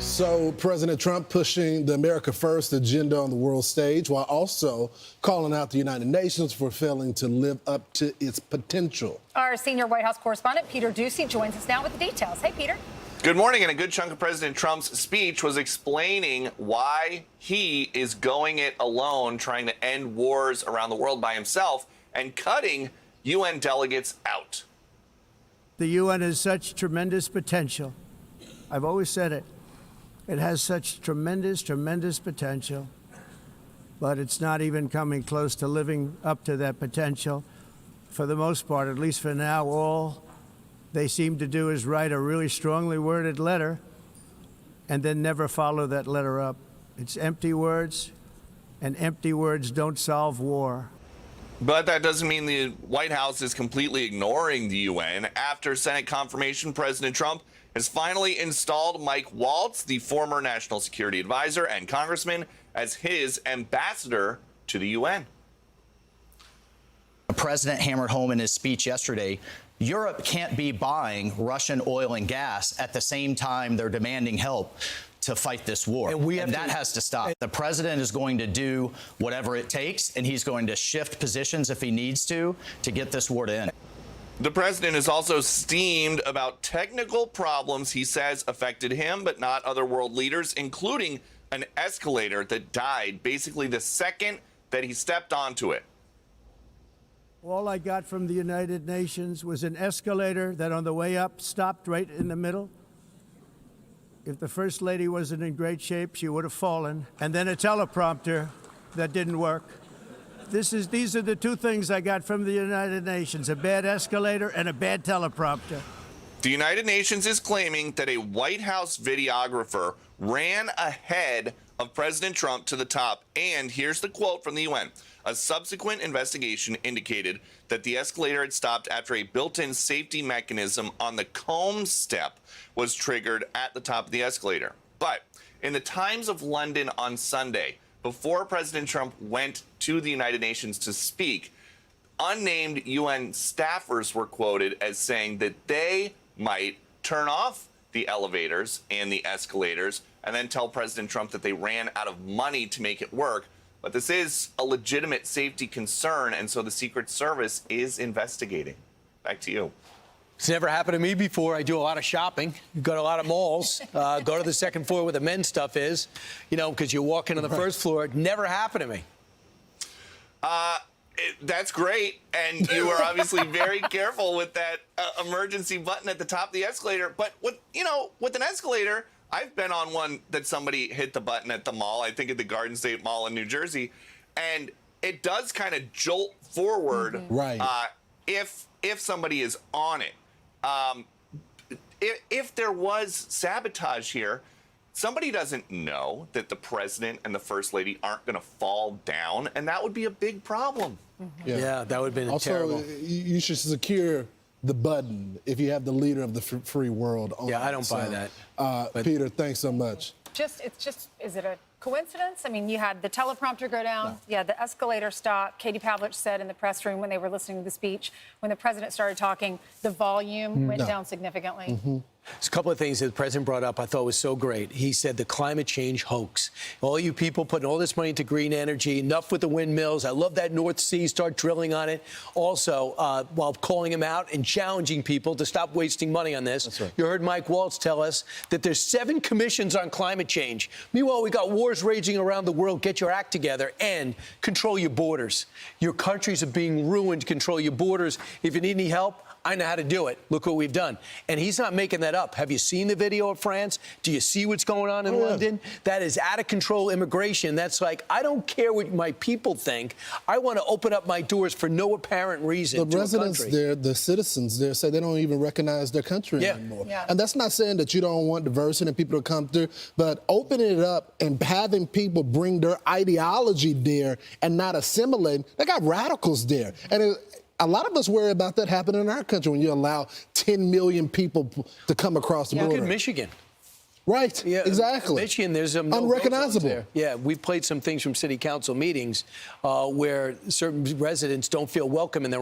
So President Trump pushing the America First agenda on the world stage while also calling out the United Nations for failing to live up to its potential. Our senior White House correspondent, Peter Doocy, joins us now with the details. Hey, Peter. Good morning. And a good chunk of President Trump's speech was explaining why he is going it alone, trying to end wars around the world by himself and cutting UN delegates out. The UN has such tremendous potential. I've always said it. It has such tremendous potential, but it's not even coming close to living up to that potential. For the most part, at least for now, all they seem to do is write a really strongly worded letter and then never follow that letter up. It's empty words, and empty words don't solve war. But that doesn't mean the White House is completely ignoring the UN. After Senate confirmation, President Trump has finally installed Mike Waltz, the former national security advisor and congressman, as his ambassador to the UN. The president hammered home in his speech yesterday, Europe can't be buying Russian oil and gas at the same time they're demanding help to fight this war. And that has to stop. The president is going to do whatever it takes, and he's going to shift positions if he needs to get this war to end. The president is also steamed about technical problems he says affected him, but not other world leaders, including an escalator that died basically the second that he stepped onto it. All I got from the United Nations was an escalator that on the way up stopped right in the middle. If the First Lady wasn't in great shape, she would have fallen. And then a teleprompter that didn't work. These are the two things I got from the United Nations, a bad escalator and a bad teleprompter. The United Nations is claiming that a White House videographer ran ahead of President Trump to the top. And here's the quote from the UN. A subsequent investigation indicated that the escalator had stopped after a built-in safety mechanism on the comb step was triggered at the top of the escalator. But in the Times of London on Sunday, before President Trump went to the United Nations to speak, unnamed UN staffers were quoted as saying that they might turn off the elevators and the escalators and then tell President Trump that they ran out of money to make it work. But this is a legitimate safety concern, and so the Secret Service is investigating. Back to you. It's never happened to me before. I do a lot of shopping, go to a lot of malls, go to the second floor where the men's stuff is, because you walk in on the first floor. It never happened to me. That's great, and you are obviously very careful with that emergency button at the top of the escalator. But with an escalator, I've been on one that somebody hit the button at the mall, I think at the Garden State Mall in New Jersey, and it does kind of jolt forward if somebody is on it. If there was sabotage here, somebody doesn't know that the president and the first lady aren't going to fall down, and that would be a big problem. Yeah, that would have been terrible. Also, you should secure the button if you have the leader of the free world on. Yeah, I don't buy that. Peter, thanks so much. Is it a coincidence? I mean, you had the teleprompter go down. Yeah, the escalator stop. Katie Pavlich said in the press room when they were listening to the speech, when the president started talking, the volume went down significantly. There's a couple of things that the president brought up I thought was so great. He said the climate change hoax. All you people putting all this money into green energy, enough with the windmills. I love that North Sea, start drilling on it. Also, while calling him out and challenging people to stop wasting money on this. That's right. You heard Mike Waltz tell us that there's 7 commissions on climate change. Meanwhile, we got wars raging around the world. Get your act together and control your borders. Your countries are being ruined. Control your borders. If you need any help, I know how to do it. Look what we've done. And he's not making that up. Have you seen the video of France? Do you see what's going on in London? That is out of control immigration. That's like, I don't care what my people think. I want to open up my doors for no apparent reason. The residents there, the citizens there, say they don't even recognize their country anymore. And that's not saying that you don't want diversity and people to come through, but opening it up and having people bring their ideology there and not assimilating, they got radicals there. And a lot of us worry about that happening in our country when you allow 10 million people to come across the border. Look at Michigan. Right, yeah, exactly. Michigan, there's a unrecognizable. Yeah, we've played some things from city council meetings where certain residents don't feel welcome in their